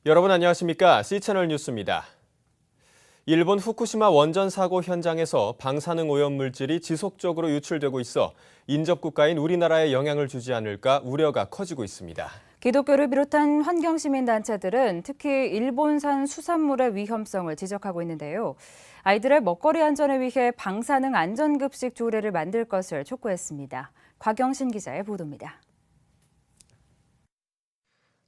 여러분 안녕하십니까? C채널 뉴스입니다. 일본 후쿠시마 원전 사고 현장에서 방사능 오염물질이 지속적으로 유출되고 있어 인접국가인 우리나라에 영향을 주지 않을까 우려가 커지고 있습니다. 기독교를 비롯한 환경시민단체들은 특히 일본산 수산물의 위험성을 지적하고 있는데요. 아이들의 먹거리 안전을 위해 방사능 안전급식 조례를 만들 것을 촉구했습니다. 곽영신 기자의 보도입니다.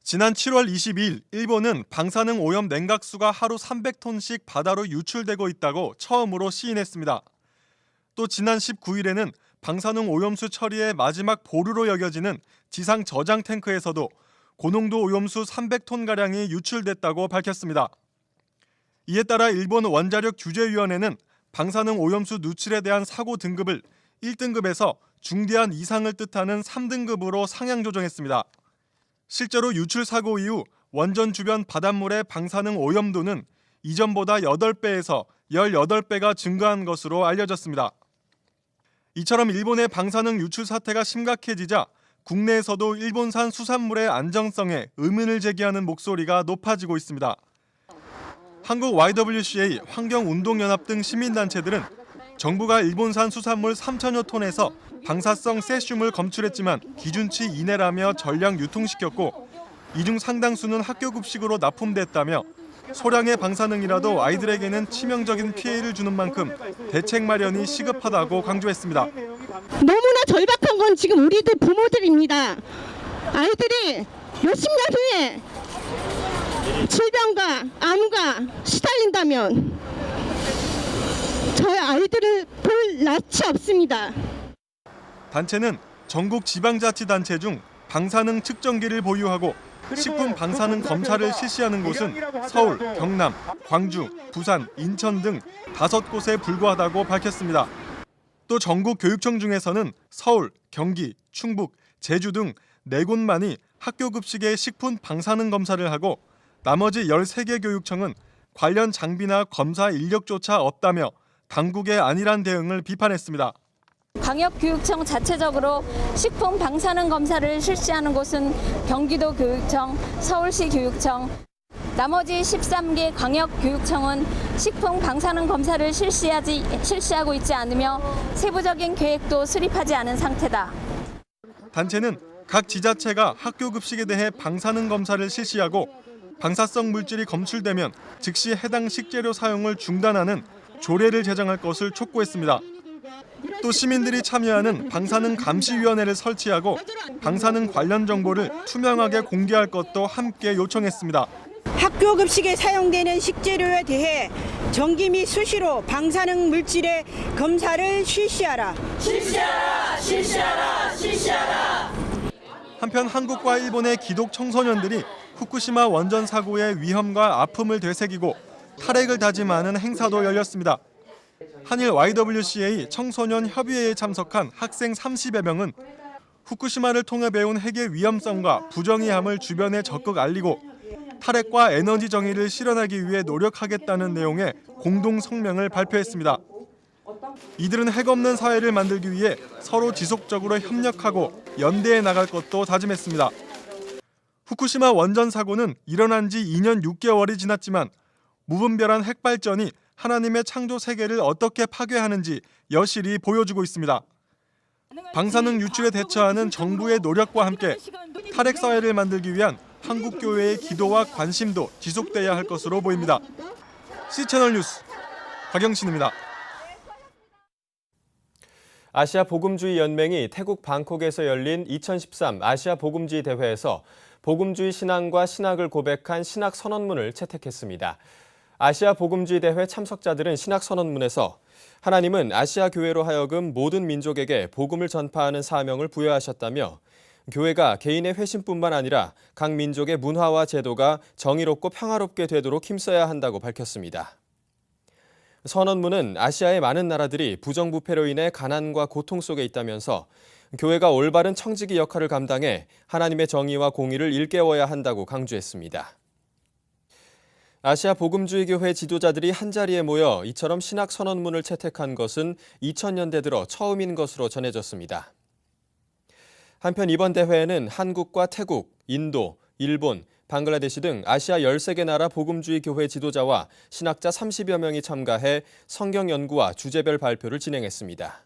지난 7월 22일 일본은 방사능 오염 냉각수가 하루 300톤씩 바다로 유출되고 있다고 처음으로 시인했습니다. 또 지난 19일에는 방사능 오염수 처리의 마지막 보루로 여겨지는 지상 저장 탱크에서도 고농도 오염수 300톤가량이 유출됐다고 밝혔습니다. 이에 따라 일본 원자력 규제위원회는 방사능 오염수 누출에 대한 사고 등급을 1등급에서 중대한 이상을 뜻하는 3등급으로 상향 조정했습니다. 실제로 유출 사고 이후 원전 주변 바닷물의 방사능 오염도는 이전보다 8배에서 18배가 증가한 것으로 알려졌습니다. 이처럼 일본의 방사능 유출 사태가 심각해지자 국내에서도 일본산 수산물의 안정성에 의문을 제기하는 목소리가 높아지고 있습니다. 한국 YWCA, 환경운동연합 등 시민단체들은 정부가 일본산 수산물 3천여 톤에서 방사성 세슘을 검출했지만 기준치 이내라며 전량 유통시켰고 이 중 상당수는 학교 급식으로 납품됐다며 소량의 방사능이라도 아이들에게는 치명적인 피해를 주는 만큼 대책 마련이 시급하다고 강조했습니다. 너무나 절박한 건 지금 우리들 부모들입니다. 아이들이 몇십 년 후에 질병과 암과 시달린다면 저희 아이들을 볼 낯이 없습니다. 단체는 전국 지방자치단체 중 방사능 측정기를 보유하고 식품 방사능 검사를 실시하는 곳은 서울, 경남, 광주, 부산, 인천 등 5곳에 불과하다고 밝혔습니다. 또 전국 교육청 중에서는 서울, 경기, 충북, 제주 등 4곳만이 학교 급식의 식품 방사능 검사를 하고 나머지 13개 교육청은 관련 장비나 검사 인력조차 없다며 당국의 안일한 대응을 비판했습니다. 광역교육청 자체적으로 식품 방사능 검사를 실시하는 곳은 경기도 교육청, 서울시 교육청, 나머지 13개 광역교육청은 식품 방사능 검사를 실시하고 있지 않으며 세부적인 계획도 수립하지 않은 상태다. 단체는 각 지자체가 학교 급식에 대해 방사능 검사를 실시하고 방사성 물질이 검출되면 즉시 해당 식재료 사용을 중단하는 조례를 제정할 것을 촉구했습니다. 또 시민들이 참여하는 방사능 감시위원회를 설치하고 방사능 관련 정보를 투명하게 공개할 것도 함께 요청했습니다. 학교 급식에 사용되는 식재료에 대해 정기 및 수시로 방사능 물질의 검사를 실시하라. 실시하라. 한편 한국과 일본의 기독 청소년들이 후쿠시마 원전 사고의 위험과 아픔을 되새기고 탈핵을 다짐하는 행사도 열렸습니다. 한일 YWCA 청소년 협의회에 참석한 학생 30여 명은 후쿠시마를 통해 배운 핵의 위험성과 부정의함을 주변에 적극 알리고 탈핵과 에너지 정의를 실현하기 위해 노력하겠다는 내용의 공동 성명을 발표했습니다. 이들은 핵 없는 사회를 만들기 위해 서로 지속적으로 협력하고 연대해 나갈 것도 다짐했습니다. 후쿠시마 원전 사고는 일어난 지 2년 6개월이 지났지만 무분별한 핵 발전이 하나님의 창조 세계를 어떻게 파괴하는지 여실히 보여주고 있습니다. 방사능 유출에 대처하는 정부의 노력과 함께 탈핵 사회를 만들기 위한 한국 교회의 기도와 관심도 지속돼야 할 것으로 보입니다. C채널 뉴스 곽영신입니다. 아시아 복음주의 연맹이 태국 방콕에서 열린 2013 아시아 복음주의 대회에서 복음주의 신앙과 신학을 고백한 신학 선언문을 채택했습니다. 아시아 복음주의 대회 참석자들은 신학 선언문에서 하나님은 아시아 교회로 하여금 모든 민족에게 복음을 전파하는 사명을 부여하셨다며 교회가 개인의 회심뿐만 아니라 각 민족의 문화와 제도가 정의롭고 평화롭게 되도록 힘써야 한다고 밝혔습니다. 선언문은 아시아의 많은 나라들이 부정부패로 인해 가난과 고통 속에 있다면서 교회가 올바른 청지기 역할을 감당해 하나님의 정의와 공의를 일깨워야 한다고 강조했습니다. 아시아 복음주의 교회 지도자들이 한자리에 모여 이처럼 신학 선언문을 채택한 것은 2000년대 들어 처음인 것으로 전해졌습니다. 한편 이번 대회에는 한국과 태국, 인도, 일본, 방글라데시 등 아시아 13개 나라 복음주의 교회 지도자와 신학자 30여 명이 참가해 성경 연구와 주제별 발표를 진행했습니다.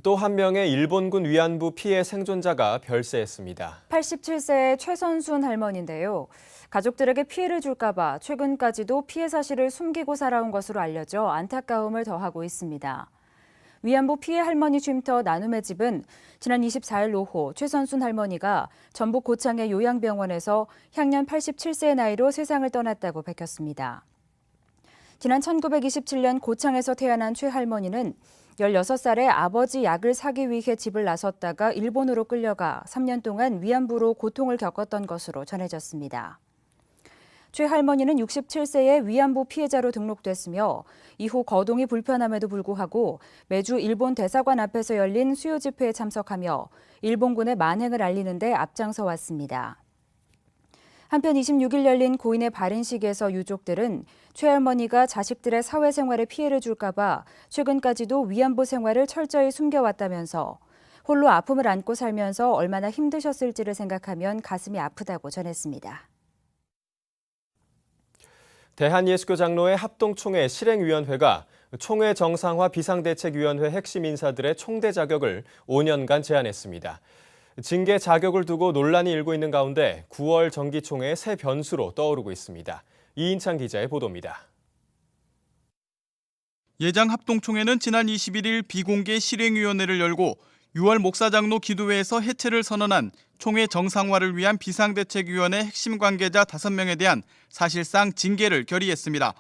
또 한 명의 일본군 위안부 피해 생존자가 별세했습니다. 87세의 최선순 할머니인데요. 가족들에게 피해를 줄까 봐 최근까지도 피해 사실을 숨기고 살아온 것으로 알려져 안타까움을 더하고 있습니다. 위안부 피해 할머니 쉼터 나눔의 집은 지난 24일 오후 최선순 할머니가 전북 고창의 요양병원에서 향년 87세의 나이로 세상을 떠났다고 밝혔습니다. 지난 1927년 고창에서 태어난 최 할머니는 16살에 아버지 약을 사기 위해 집을 나섰다가 일본으로 끌려가 3년 동안 위안부로 고통을 겪었던 것으로 전해졌습니다. 최 할머니는 67세에 위안부 피해자로 등록됐으며 이후 거동이 불편함에도 불구하고 매주 일본 대사관 앞에서 열린 수요 집회에 참석하며 일본군의 만행을 알리는 데 앞장서 왔습니다. 한편 26일 열린 고인의 발인식에서 유족들은 최 할머니가 자식들의 사회생활에 피해를 줄까 봐 최근까지도 위안부 생활을 철저히 숨겨왔다면서 홀로 아픔을 안고 살면서 얼마나 힘드셨을지를 생각하면 가슴이 아프다고 전했습니다. 대한예수교 장로회 합동총회 실행위원회가 총회 정상화 비상대책위원회 핵심 인사들의 총대 자격을 5년간 제한했습니다. 징계 자격을 두고 논란이 일고 있는 가운데 9월 정기총회의 새 변수로 떠오르고 있습니다. 이인창 기자의 보도입니다. 예장 합동총회는 지난 21일 비공개 실행위원회를 열고 6월 목사장로 기도회에서 해체를 선언한 총회 정상화를 위한 비상대책위원회 핵심 관계자 5명에 대한 사실상 징계를 결의했습니다.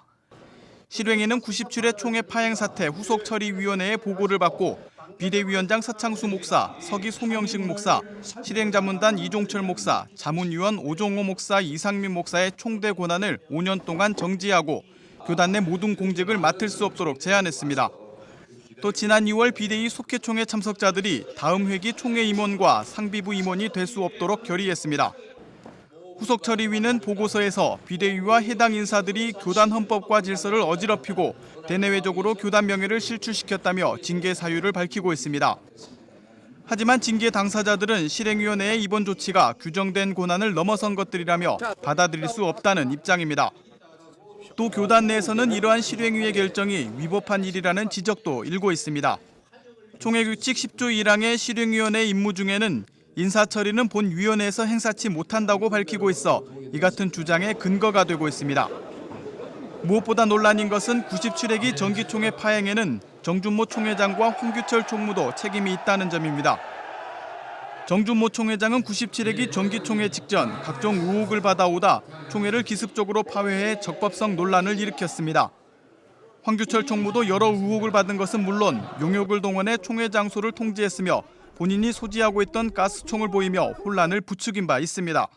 실행위는 97회 총회 파행 사태 후속 처리위원회의 보고를 받고 비대위원장 서창수 목사, 서기 송영식 목사, 실행자문단 이종철 목사, 자문위원 오종호 목사, 이상민 목사의 총대 권한을 5년 동안 정지하고 교단 내 모든 공직을 맡을 수 없도록 제한했습니다. 또 지난 2월 비대위 속회총회 참석자들이 다음 회기 총회 임원과 상비부 임원이 될 수 없도록 결의했습니다. 후속처리위는 보고서에서 비대위와 해당 인사들이 교단 헌법과 질서를 어지럽히고 대내외적으로 교단 명예를 실추시켰다며 징계 사유를 밝히고 있습니다. 하지만 징계 당사자들은 실행위원회의 이번 조치가 규정된 권한을 넘어선 것들이라며 받아들일 수 없다는 입장입니다. 또 교단 내에서는 이러한 실행위의 결정이 위법한 일이라는 지적도 일고 있습니다. 총회규칙 10조 1항의 실행위원회 임무 중에는 인사처리는 본 위원회에서 행사치 못한다고 밝히고 있어 이 같은 주장의 근거가 되고 있습니다. 무엇보다 논란인 것은 97회기 정기총회 파행에는 정준모 총회장과 홍규철 총무도 책임이 있다는 점입니다. 정준모 총회장은 97회기 정기총회 직전 각종 의혹을 받아오다 총회를 기습적으로 파회해 적법성 논란을 일으켰습니다. 황규철 총무도 여러 의혹을 받은 것은 물론 용역을 동원해 총회 장소를 통제했으며 본인이 소지하고 있던 가스총을 보이며 혼란을 부추긴 바 있습니다.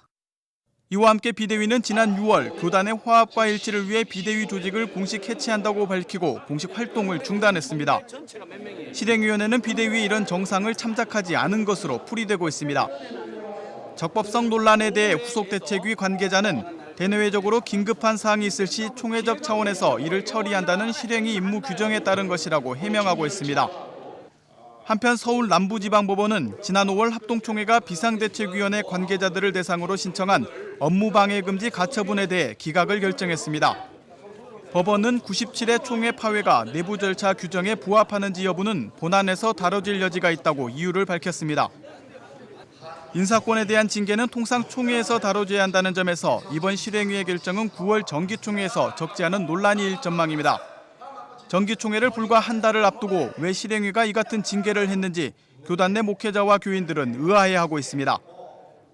이와 함께 비대위는 지난 6월 교단의 화합과 일치를 위해 비대위 조직을 공식 해체한다고 밝히고 공식 활동을 중단했습니다. 실행위원회는 비대위의 이런 정상을 참작하지 않은 것으로 풀이되고 있습니다. 적법성 논란에 대해 후속대책위 관계자는 대내외적으로 긴급한 사항이 있을 시 총회적 차원에서 이를 처리한다는 실행위 임무 규정에 따른 것이라고 해명하고 있습니다. 한편 서울 남부지방법원은 지난 5월 합동총회가 비상대책위원회 관계자들을 대상으로 신청한 업무방해금지 가처분에 대해 기각을 결정했습니다. 법원은 97회 총회 파회가 내부 절차 규정에 부합하는지 여부는 본안에서 다뤄질 여지가 있다고 이유를 밝혔습니다. 인사권에 대한 징계는 통상 총회에서 다뤄져야 한다는 점에서 이번 실행위의 결정은 9월 정기총회에서 적지 않은 논란이 일 전망입니다. 정기총회를 불과 한 달을 앞두고 왜 실행위가 이 같은 징계를 했는지 교단 내 목회자와 교인들은 의아해하고 있습니다.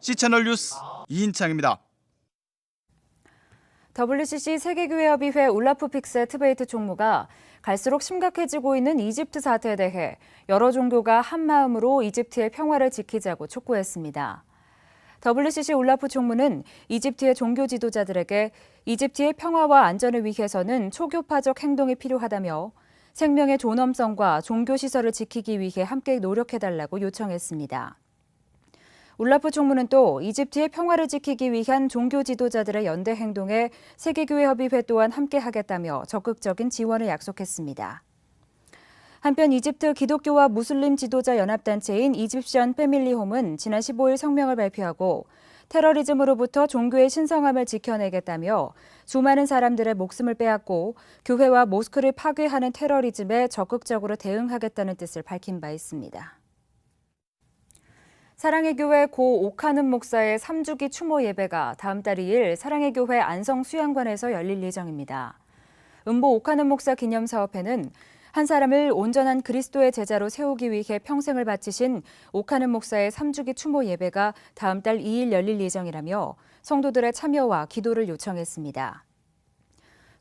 C채널 뉴스 이인창입니다. WCC 세계교회협의회 울라프 픽세 트베이트 총무가 갈수록 심각해지고 있는 이집트 사태에 대해 여러 종교가 한마음으로 이집트의 평화를 지키자고 촉구했습니다. WCC 울라프 총무는 이집트의 종교 지도자들에게 이집트의 평화와 안전을 위해서는 초교파적 행동이 필요하다며 생명의 존엄성과 종교시설을 지키기 위해 함께 노력해달라고 요청했습니다. 울라프 총무는 또 이집트의 평화를 지키기 위한 종교 지도자들의 연대 행동에 세계교회협의회 또한 함께하겠다며 적극적인 지원을 약속했습니다. 한편 이집트 기독교와 무슬림 지도자 연합단체인 이집션 패밀리 홈은 지난 15일 성명을 발표하고 테러리즘으로부터 종교의 신성함을 지켜내겠다며 수많은 사람들의 목숨을 빼앗고 교회와 모스크를 파괴하는 테러리즘에 적극적으로 대응하겠다는 뜻을 밝힌 바 있습니다. 사랑의 교회 고 오카는 목사의 3주기 추모 예배가 다음 달 2일 사랑의 교회 안성 수양관에서 열릴 예정입니다. 음보 오카는 목사 기념사업회는 한 사람을 온전한 그리스도의 제자로 세우기 위해 평생을 바치신 오카는 목사의 3주기 추모 예배가 다음 달 2일 열릴 예정이라며 성도들의 참여와 기도를 요청했습니다.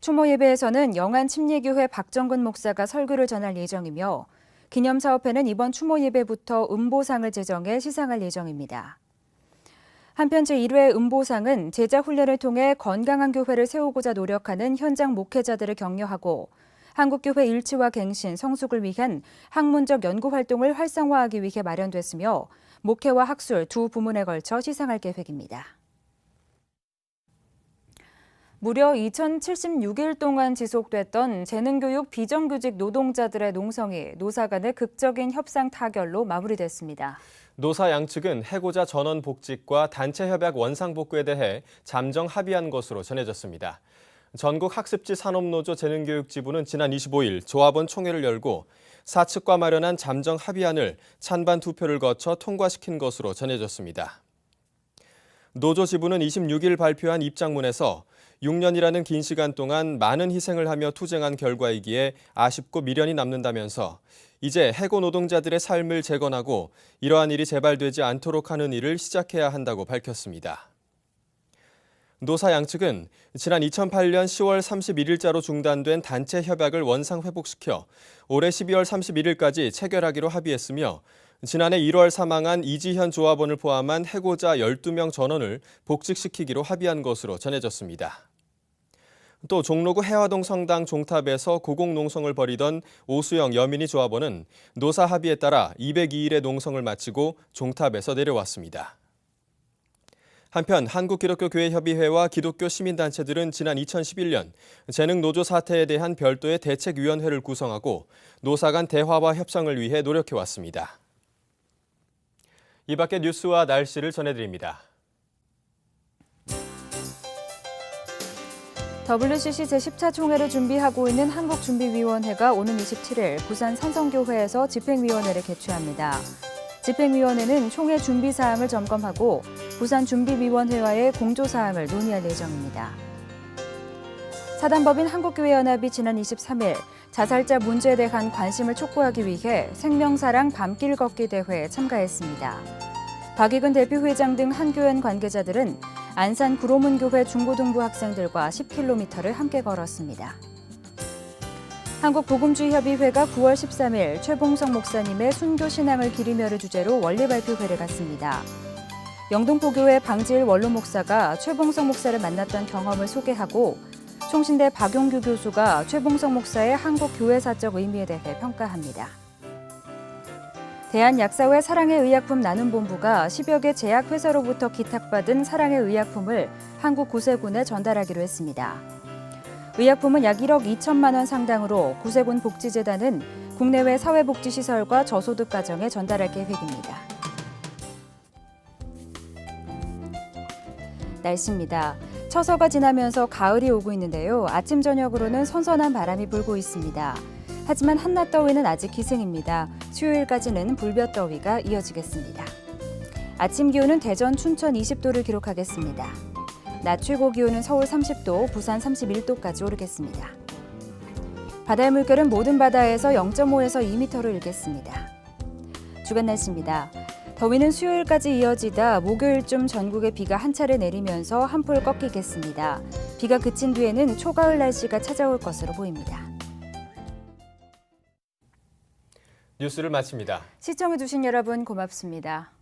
추모 예배에서는 영안 침례교회 박정근 목사가 설교를 전할 예정이며 기념사업회는 이번 추모 예배부터 음보상을 제정해 시상할 예정입니다. 한편 제1회 음보상은 제자 훈련을 통해 건강한 교회를 세우고자 노력하는 현장 목회자들을 격려하고 한국교회 일치와 갱신, 성숙을 위한 학문적 연구 활동을 활성화하기 위해 마련됐으며 목회와 학술 두 부문에 걸쳐 시상할 계획입니다. 무려 2076일 동안 지속됐던 재능교육 비정규직 노동자들의 농성이 노사 간의 극적인 협상 타결로 마무리됐습니다. 노사 양측은 해고자 전원 복직과 단체 협약 원상 복구에 대해 잠정 합의한 것으로 전해졌습니다. 전국학습지 산업노조 재능교육지부는 지난 25일 조합원 총회를 열고 사측과 마련한 잠정 합의안을 찬반 투표를 거쳐 통과시킨 것으로 전해졌습니다. 노조 지부는 26일 발표한 입장문에서 6년이라는 긴 시간 동안 많은 희생을 하며 투쟁한 결과이기에 아쉽고 미련이 남는다면서 이제 해고 노동자들의 삶을 재건하고 이러한 일이 재발되지 않도록 하는 일을 시작해야 한다고 밝혔습니다. 노사 양측은 지난 2008년 10월 31일자로 중단된 단체 협약을 원상 회복시켜 올해 12월 31일까지 체결하기로 합의했으며 지난해 1월 사망한 이지현 조합원을 포함한 해고자 12명 전원을 복직시키기로 합의한 것으로 전해졌습니다. 또 종로구 해화동 성당 종탑에서 고공농성을 벌이던 오수영 여민희 조합원은 노사 합의에 따라 202일의 농성을 마치고 종탑에서 내려왔습니다. 한편 한국기독교교회협의회와 기독교 시민단체들은 지난 2011년 재능노조 사태에 대한 별도의 대책위원회를 구성하고 노사 간 대화와 협상을 위해 노력해왔습니다. 이 밖의 뉴스와 날씨를 전해드립니다. WCC 제10차 총회를 준비하고 있는 한국준비위원회가 오는 27일 부산 산성교회에서 집행위원회를 개최합니다. 집행위원회는 총회 준비 사항을 점검하고 부산준비위원회와의 공조사항을 논의할 예정입니다. 사단법인 한국교회연합이 지난 23일 자살자 문제에 대한 관심을 촉구하기 위해 생명사랑 밤길 걷기 대회에 참가했습니다. 박익은 대표회장 등 한교연 관계자들은 안산 구로문교회 중고등부 학생들과 10km를 함께 걸었습니다. 한국복음주의협의회가 9월 13일 최봉성 목사님의 순교신앙을 기리며를 주제로 원리발표회를 갖습니다. 영동포교회 방지일 원로 목사가 최봉성 목사를 만났던 경험을 소개하고 총신대 박용규 교수가 최봉성 목사의 한국 교회사적 의미에 대해 평가합니다. 대한약사회 사랑의 의약품 나눔본부가 10여 개 제약회사로부터 기탁받은 사랑의 의약품을 한국구세군에 전달하기로 했습니다. 의약품은 약 1억 2천만 원 상당으로 구세군 복지재단은 국내외 사회복지시설과 저소득 가정에 전달할 계획입니다. 날씨입니다. 처서가 지나면서 가을이 오고 있는데요. 아침 저녁으로는 선선한 바람이 불고 있습니다. 하지만 한낮 더위는 아직 기승입니다. 수요일까지는 불볕더위가 이어지겠습니다. 아침 기온은 대전, 춘천 20도를 기록하겠습니다. 낮 최고 기온은 서울 30도, 부산 31도까지 오르겠습니다. 바다의 물결은 모든 바다에서 0.5에서 2m로 일겠습니다. 주간 날씨입니다. 더위는 수요일까지 이어지다 목요일쯤 전국에 비가 한 차례 내리면서 한풀 꺾이겠습니다. 비가 그친 뒤에는 초가을 날씨가 찾아올 것으로 보입니다. 뉴스를 마칩니다. 시청해주신 여러분 고맙습니다.